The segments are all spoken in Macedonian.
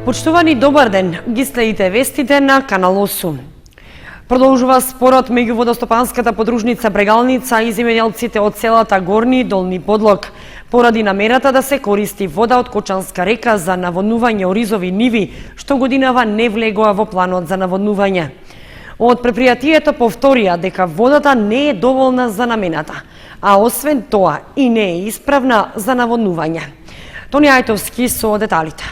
Почитувани, добар ден, ги следите вестите на Канал 8. Продолжува спорот меѓу водостопанската подружница Брегалница и земјоделците од селата Горни и Долни Подлог, поради намерата да се користи вода од Кочанска река за наводнување оризови ниви, што годинава не влегоа во планот за наводнување. Од предпријатието повторија дека водата не е доволна за намената, а освен тоа и не е исправна за наводнување. Тони Ајтовски со деталите.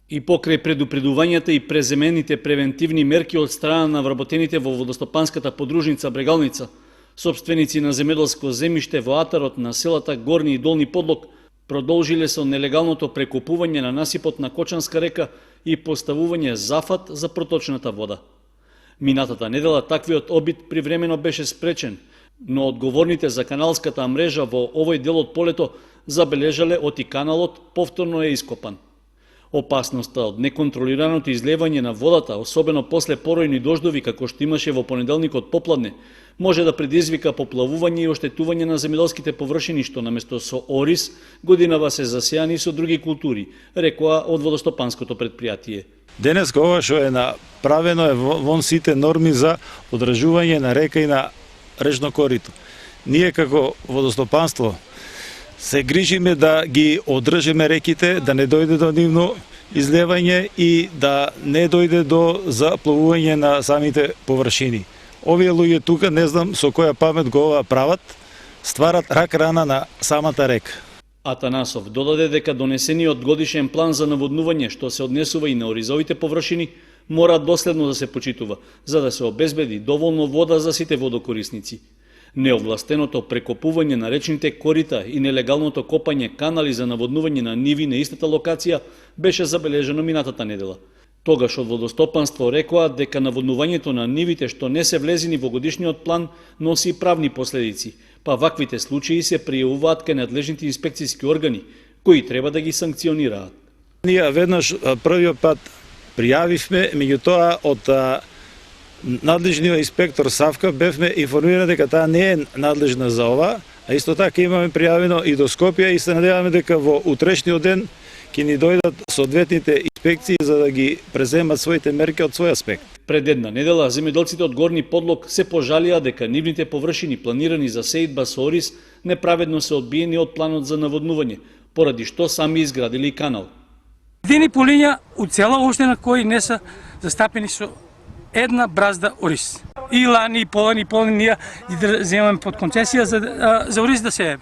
И покрај предупредувањата и преземените превентивни мерки од страна на вработените во водостопанската подружница Брегалница, сопственици на земјоделско земјиште во атарот на селата Горни и Долни Подлог продолжиле со нелегалното прекопување на насипот на Кочанска река и поставување зафат за проточната вода. Минатата недела таквиот обид привремено беше спречен, но одговорните за каналската мрежа во овој дел од полето забележале оти каналот повторно е ископан. Опасноста од неконтролираното излевање на водата, особено после поројни дождови како што имаше во понеделникот попладне, може да предизвика поплавување и оштетување на земјоделските површини што наместо со ориз годинава се засејани со други култури, рекоа од водостопанското предпријатие. Денес ова што е направено е вон сите норми за одржување на река и на речно корито. Ние како водостопанство се грижиме да ги одржиме реките, да не дојде до нивно излевање и да не дојде до заплавување на самите површини. Овие луѓе тука, не знам со која памет го ова прават, стварат рак рана на самата река. Атанасов додаде дека донесениот годишен план за наводнување што се однесува и на оризовите површини мора доследно да се почитува, за да се обезбеди доволно вода за сите водокорисници. Неовластеното прекопување на речните корита и нелегалното копање канали за наводнување на ниви на истата локација беше забележено минатата недела. Тогаш од водостопанство рекоа дека наводнувањето на нивите што не се влезени во годишниот план носи правни последици, па ваквите случаи се пријавуваат кај надлежните инспекцијски органи, кои треба да ги санкционираат. Ние веднаш првиот пат пријавивме, меѓутоа од надлежниот инспектор Савка бевме информирани дека таа не е надлежна за ова, а исто така имаме пријавено и до Скопје и се надеваме дека во утрешниот ден ќе ни дојдат соодветните инспекции за да ги преземат своите мерки од свој аспект. Пред една недела земјоделците од Горни Подлог се пожалија дека нивните површини планирани за сеидба со ориз неправедно се одбиени од планот за наводнување, поради што сами изградили канал. Едини полиња од цела општина кои не се застапени со една бразда ориз. И лани, и полани, ние ги земаме под концесија за ориз да се.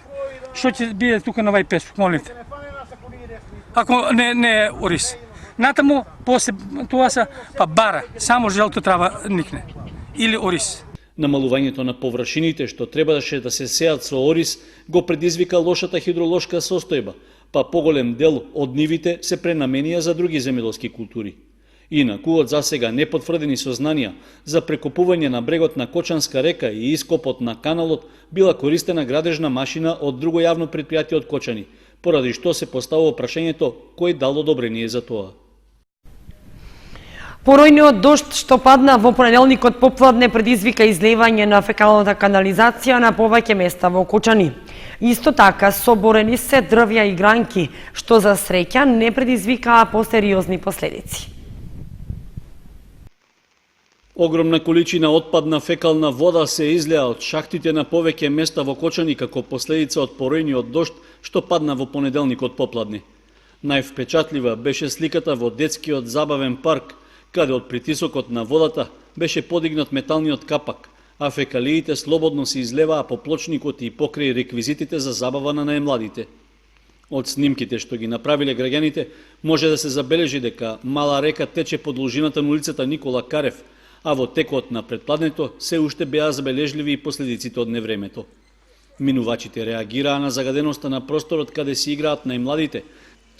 Што ќе биде тука на овај песок, молите? Ако не е ориз. Натаму, после тоа са бара, само желто трава никне. Или ориз. Намалувањето на површините што требаше да се сеат со ориз го предизвика лошата хидролошка состојба, па поголем дел од нивите се пренаменија за други земјоделски култури. Инаку, од засега непотврдени сознанија за прекопување на брегот на Кочанска река и ископот на каналот била користена градежна машина од друго јавно предпријатие од Кочани, поради што се поставува прашањето кој дал одобрение за тоа. Поројниот дожд што падна во понеделникот попладне предизвика излевање на фекалната канализација на повеќе места во Кочани. Исто така соборени се дрвја и гранки, што за среќа не предизвикаа посериозни последици. Огромна количина отпадна фекална вода се излеа од шахтите на повеќе места во Кочани како последица од поројниот дожд што падна во понеделникот попладне. Највпечатлива беше сликата во детскиот забавен парк, каде од притисокот на водата беше подигнат металниот капак, а фекалиите слободно се излеваа по плочникот и покрај реквизитите за забава на најмладите. Од снимките што ги направиле граѓаните може да се забележи дека мала река тече по должината на улицата Никола Карев, а во текот на предпладнето се уште беа забележливи и последиците од невремето. Минувачите реагираа на загаденоста на просторот каде се играат најмладите,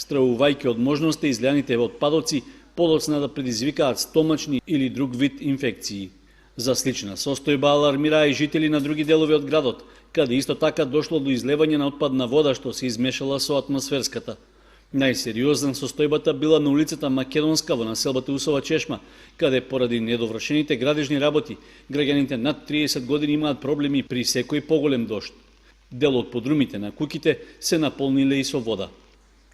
стравувајќи од можноста излеаните отпадоци подоцна да предизвикаат стомачни или друг вид инфекции. За слична состојба алармираа и жители на други делови од градот, каде исто така дошло до излевање на отпадна вода што се измешала со атмосферската. Најсериозна состојбата била на улицата Македонска во населбата Усова Чешма, каде поради недовршените градежни работи, граѓаните над 30 години имаат проблеми при секој поголем дожд. Дел од подрумите на куќите се наполниле и со вода.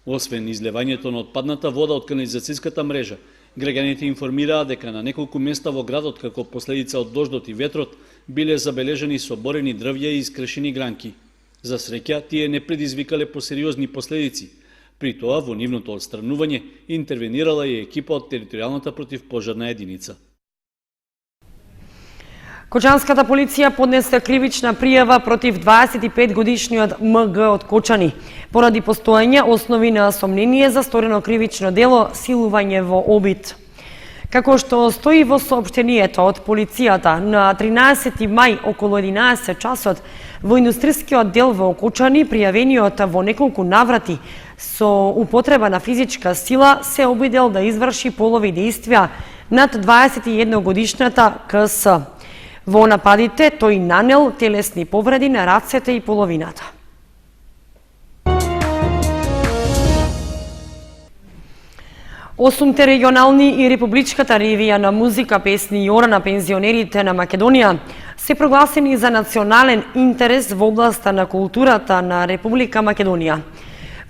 Освен излевањето на отпадната вода од канализацијската мрежа, граѓаните информираа дека на неколку места во градот како последица од дождот и ветрот биле забележени соборени дрвја и искрешени гранки. За среќа, тие не предизвикале посериозни последици. При тоа, во нивното отстранување, интервенирала и екипа од територијалната противпожарна единица. Кочанската полиција поднесе кривична пријава против 25-годишниот МГ од Кочани, поради постоење основи на сомнение за сторено кривично дело силување во обид. Како што стои во соопштението од полицијата, на 13 мај околу 11 часот во индустријскиот дел во Кочани, пријавениот во неколку наврати со употреба на физичка сила се обидел да изврши полови дејствија над 21-годишната КС. Во нападите тој нанел телесни повреди на рацете и половината. Осумте регионални и републичката ревија на музика, песни и ора на пензионерите на Македонија се прогласени за национален интерес во областа на културата на Република Македонија.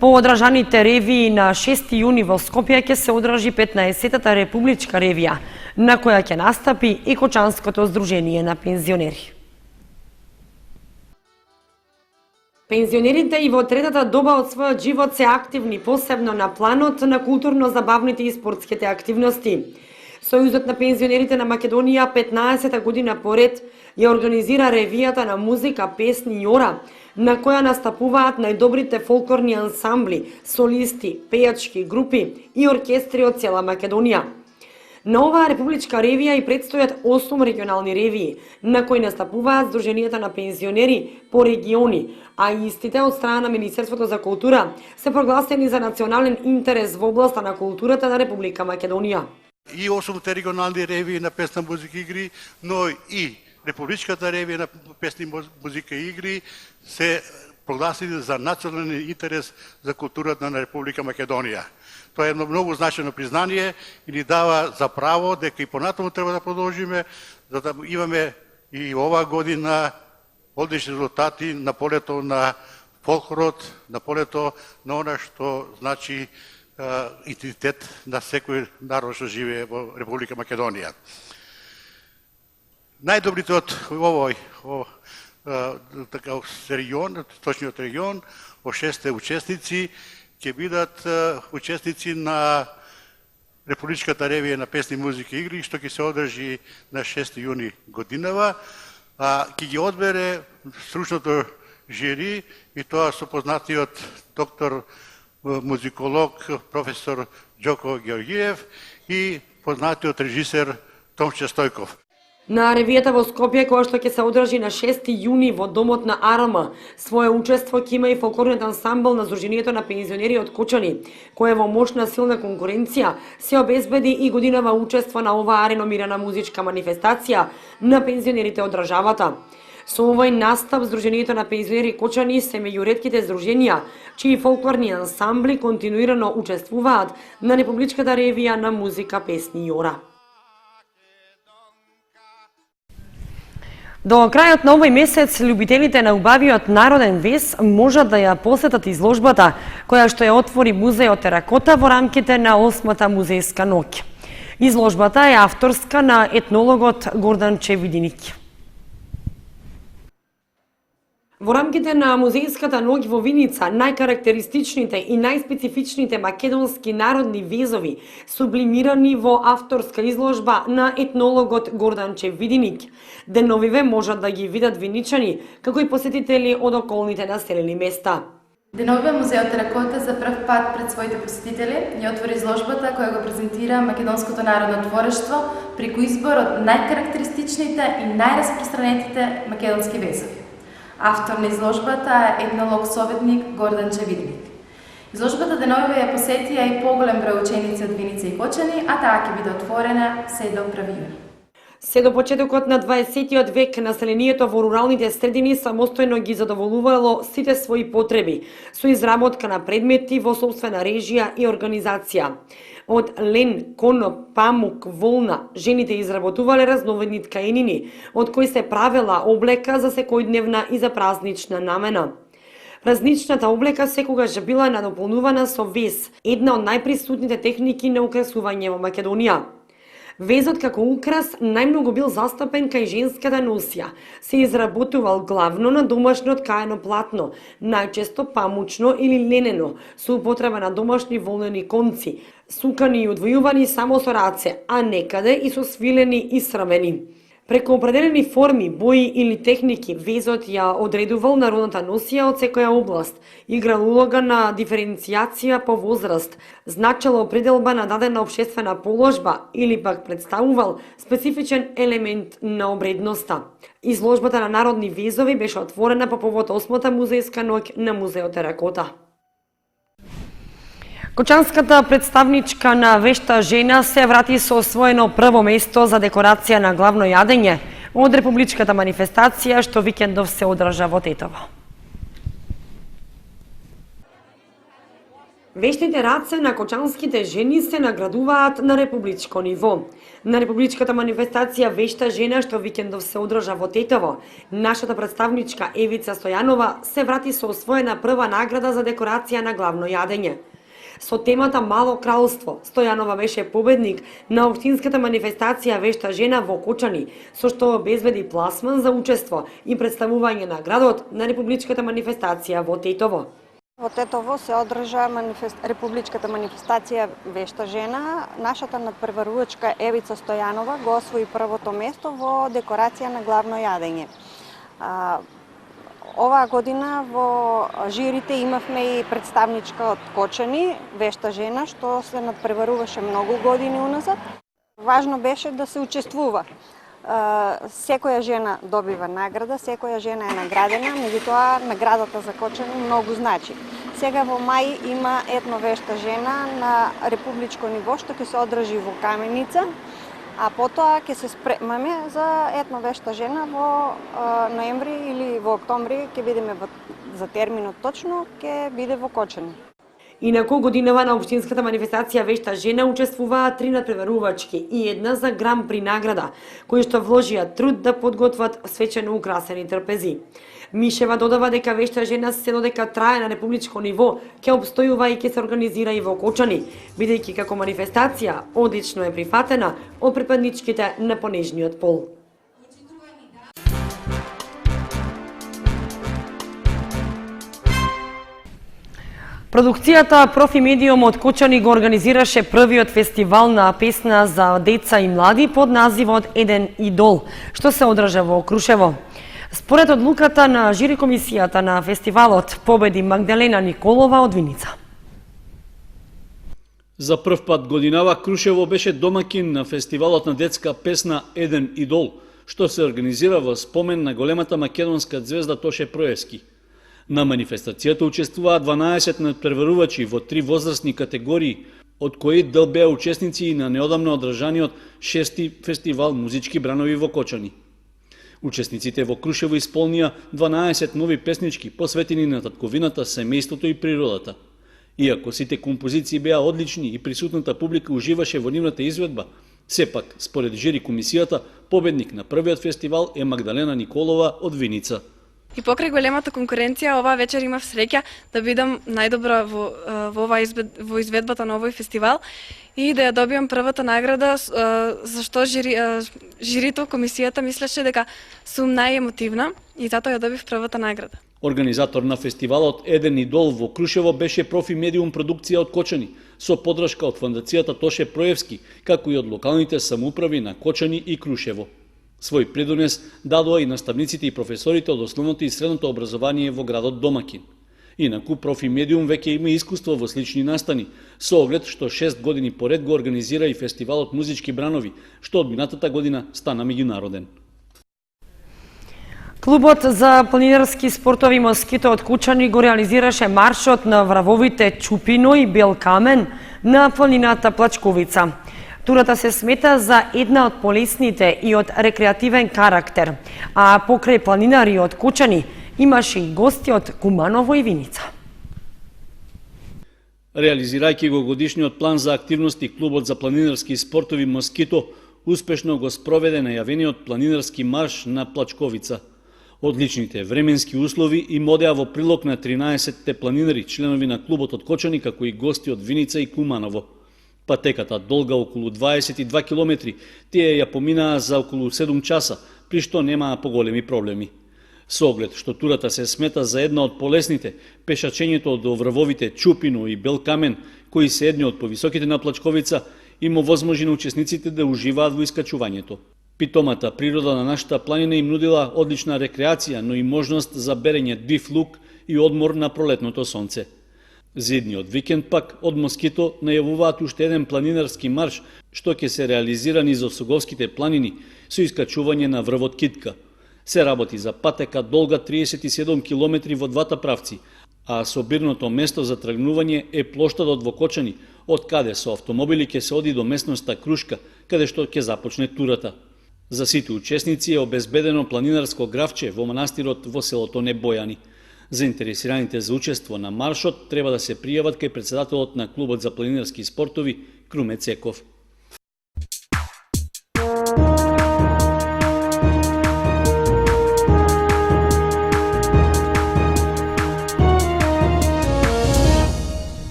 По одржаните ревии на 6 јуни во Скопје ќе се одржи 15-та републичка ревија, на која ќе настапи и Кочанското здружение на пензионери. Пензионерите и во третата доба од својот живот се активни, посебно на планот на културно-забавните и спортските активности. Сојузот на пензионерите на Македонија 15-та година поред ја организира ревијата на музика, песни и ора, на која настапуваат најдобрите фолклорни ансамбли, солисти, пејачки групи и оркестри од цела Македонија. На оваа републичка ревија и предстојат 8 регионални ревии, на кои настапуваат здруженијата на пензионери по региони, а истите од страна на Министерството за култура се прогласени за национален интерес во областа на културата на Република Македонија. И 8 регионални ревии на песна, музика и игри, но и Републичката ревија на песни, музика и игри се прогласили за национален интерес за културата на Република Македонија. Тоа е едно многу значено признание и ни дава за право дека и понатаму треба да продолжиме, за да имаме и оваа година одлични резултати на полето на фолклорот, на полето на она што значи идентитет на секој народ што живее во Република Македонија. Најдобрите од овој регион, точниот регион, од 6 учесници ќе бидат учесници на Републичката ревија на песни, музика и игри, што ќе се одржи на 6 јуни годинава, ќе ги одбере стручното жири и тоа со познатиот доктор музиколог професор Џоко Георгиев и познатиот режисер Томче Стојков. На ревијата во Скопје, која што ќе се одржи на 6 јуни во домот на АРМ, свое учество ќе има и фолклорниот ансамбл на Здруженијето на пензионери од Кочани, кој во мощна силна конкуренција се обезбеди и годинава учество на оваа реномирана музичка манифестација на пензионерите од државата. Со овој настап, Здруженијето на пензионери Кочани се меѓу ретките здруженија, чии фолклорни ансамбли континуирано учествуваат на Републичката ревија на музика, песни и ора. До крајот на овој месец, љубителите на убавиот народен вес можат да ја посетат изложбата, која што ја отвори музејот Теракота во рамките на 8-та музејска ноќ. Изложбата е авторска на етнологот Гордан Чевидиник. Во рамките на музејската ноќ во Виница, најкарактеристичните и најспецифичните македонски народни везови сублимирани во авторска изложба на етнологот Гордан Чевидиник. Деновиве можат да ги видат виничани, како и посетители од околните населени места. Деновиве музејот Теракота за прв пат пред своите посетители ја отвори изложбата која го презентира македонското народно творештво преку избор од најкарактеристичните и најраспространетите македонски везови. Автор на изложбата е етнолог-советник Гордан Чевидиник. Изложбата деновиве ја посетија и поголем број ученици од Виница и Кочани, а таа ќе биде отворена се до 1 јуни. Се до почетокот на 20 век населението во руралните средини самостојно ги задоволувало сите своји потреби со изработка на предмети во сопствена режија и организација. Од лен, коноп, памук, волна, жените изработувале разновидни ткаенини, од кои се правела облека за секојдневна и за празнична намена. Празничната облека секогаш била надополнувана со вез, една од најприсутните техники на украсување во Македонија. Везот како украс најмногу бил застапен кај женската носија. Се изработувал главно на домашно ткаено платно, најчесто памучно или ленено, со употреба на домашни волнени конци, сукани и одвојувани само со раце, а некаде и со свилени и срвени. Преку определени форми, бои или техники, везот ја одредувал народната носија од секоја област, играл улога на диференцијација по возраст, значало определба на дадена општествена положба или пак представувал специфичен елемент на обредноста. Изложбата на народни везови беше отворена по повод 8-та музејска ноќ на Музеот Теракота. Кочанската представничка на вешта жена се врати со освоено прво место за декорација на главно јадење од републичката манифестација што викендов се одржа во Тетово. Вештите раце на кочанските жени се наградуваат на републичко ниво. На републичката манифестација Вешта жена што викендов се одржа во Тетово, нашата представничка Евица Стојанова се врати со освоена прва награда за декорација на главно јадење. Со темата Мало кралство, Стојанова беше победник на општинската манифестација Вешта жена во Кочани, со што обезбеди пласман за учество и представување на градот на републичката манифестација во Тетово. Во Тетово се одржа републичката манифестација Вешта жена. Нашата надпреварувачка Евица Стојанова го освои првото место во декорација на главно јадење. Оваа година во жирите имавме и представничка од Кочани, Вешта жена, што се надпреваруваше многу години уназад. Важно беше да се учествува. Секоја жена добива награда, секоја жена е наградена, меѓутоа наградата за Кочани многу значи. Сега во мај има етно Вешта жена на републичко ниво што ќе се одржи во Каменица, а потоа ќе се спремаме за етно Вешта жена во ноември или во октомври, ќе видиме за терминот точно, ќе биде во Кочани. Инаку годинава на општинската манифестација Вешта жена учествуваа 3 надпреварувачки и една за Гран При награда, кои што вложија труд да подготват свечено украсени трпези. Мишева додава дека Вешта жена се додека трае на републичко ниво, ќе обстојува и ќе се организира и во Кочани, бидејќи како манифестација одлично е прифатена од припадничките на понежниот пол. Продукцијата Профи Медиум од Кочани го организираше првиот фестивал на песна за деца и млади под називот Еден идол, што се одржа во Крушево. Според одлуката на жири комисијата на фестивалот победи Магдалена Николова од Виница. За прв пат годинава Крушево беше домакин на фестивалот на детска песна Еден идол, што се организира во спомен на големата македонска звезда Тоше Проевски. На манифестацијата учествуваа 12 надпреварувачи во 3 возрастни категории, од кои дел беа учесници и на неодамно одржаниот 6-ти фестивал Музички бранови во Кочани. Учесниците во Крушево исполнија 12 нови песнички посветени на татковината, семејството и природата. Иако сите композиции беа одлични и присутната публика уживаше во нивната изведба, сепак, според жири комисијата, победник на првиот фестивал е Магдалена Николова од Виница. И покрај големата конкуренција, оваа вечер имав среќа да бидам најдобра во изведбата на овој фестивал и да ја добијам првата награда, зашто жирито, комисијата мислеше дека сум најемотивна и затоа ја добив првата награда. Организатор на фестивалот Еден идол во Крушево беше Профи Медиум продукција од Кочани, со подршка од фондацијата Тоше Проевски, како и од локалните самоуправи на Кочани и Крушево. Свој придонес дадоа и наставниците и професорите од основното и средното образование во градот домакин. Инаку Профи Медиум веќе има искуство во слични настани, со оглед што 6 години поред го организира и фестивалот Музички бранови, што од минатата година стана меѓународен. Клубот за планинарски спортови Москито од Кучани го реализираше маршот на вравовите Чупино и Бел камен на планината Плачковица. Турата се смета за една од полесните и од рекреативен карактер, а покрај планинари од Кучани имаше и гости од Куманово и Виница. Реализирајќи го годишниот план за активности, Клубот за планинарски спортови Москито успешно го спроведе најавениот планинарски марш на Плачковица. Одличните временски услови им одеа во прилог на 13-те планинари, членови на клубот од Кочани, како и гости од Виница и Куманово. Патеката, долга околу 22 километри, тие ја поминаа за околу 7 часа, при што немаа поголеми проблеми. Со оглед што турата се смета за една од полесните, пешачењето од врвовите Чупино и Белкамен, кои се едни од повисоките на Плачковица, им овозможи на учесниците да уживаат во искачувањето. Питомата природа на нашата планина им нудила одлична рекреација, но и можност за берење див лук и одмор на пролетното сонце. За идниот викенд пак од Москито најавуваат уште еден планинарски марш, што ќе се реализира низ Осоговските планини со искачување на врвот Китка. Се работи за патека долга 37 километри во двата правци, а собирното место за тргнување е плоштадот во Кочани, од каде со автомобили ќе се оди до местноста Крушка, каде што ќе започне турата. За сите учесници е обезбедено планинарско гравче во манастирот во селото Небојани. Заинтересираните за учество на маршот треба да се пријават кај председателот на клубот за планинарски спортови Круме Цеков.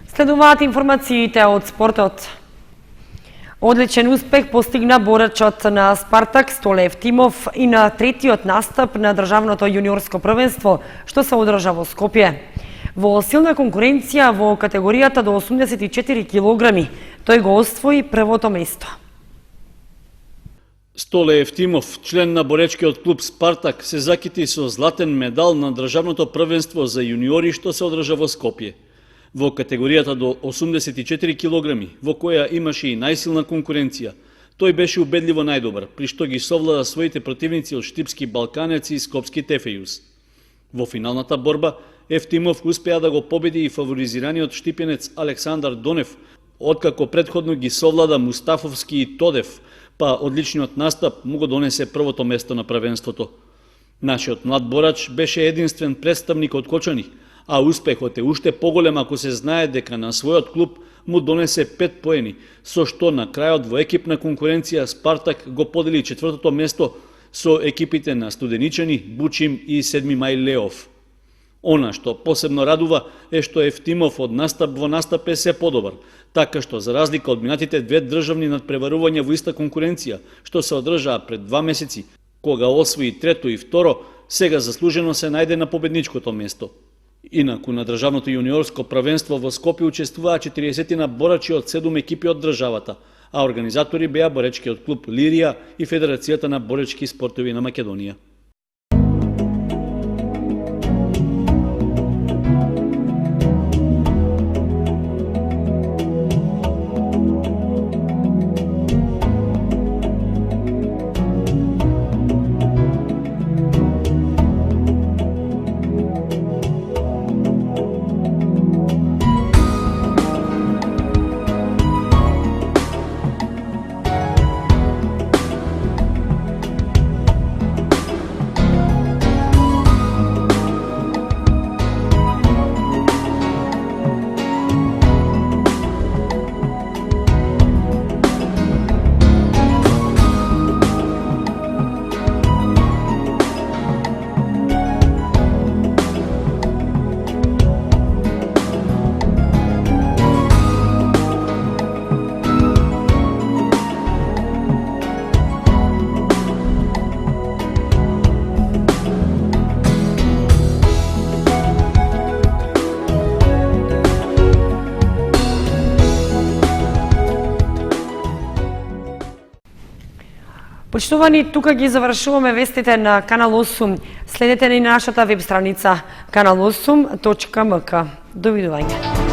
Следуваат информациите од спортот. Одличен успех постигна борачот на Спартак Столе Евтимов и на третиот настап на државното јуниорско првенство, што се одржа во Скопје. Во силна конкуренција во категоријата до 84 килограми, тој го освои првото место. Столе Евтимов, член на боречкиот клуб Спартак, се закити со златен медал на државното првенство за јуниори што се одржа во Скопје. Во категоријата до 84 килограми, во која имаше и најсилна конкуренција, тој беше убедливо најдобар, при што ги совлада своите противници од Штипски Балканец и Скопски Тефејус. Во финалната борба, Евтимов успеа да го победи и фаворизираниот штипенец Александар Донев, откако предходно ги совлада Мустафовски и Тодев, па одличниот настап му го донесе првото место на првенството. Нашиот млад борач беше единствен представник од Кочани, а успехот е уште поголем ако се знае дека на својот клуб му донесе 5 поени, со што на крајот во екипна конкуренција Спартак го подели четвртото место со екипите на Студеничани, Бучим и 7 мај Леов. Она што посебно радува е што Евтимов од настап во настап е се подобар, така што за разлика од минатите две државни надпреварувања во иста конкуренција, што се одржаа пред 2 месеци, кога освои трето и второ, сега заслужено се најде на победничкото место. Инаку на државното јуниорско првенство во Скопје учествуваа 40 борачи од 7 екипи од државата, а организатори беа боречкиот клуб Лирија и Федерацијата на боречки спортови на Македонија. Почитувани, тука ги завршуваме вестите на Канал 8. Следете ни на нашата веб страница kanal8.mk. Довидување.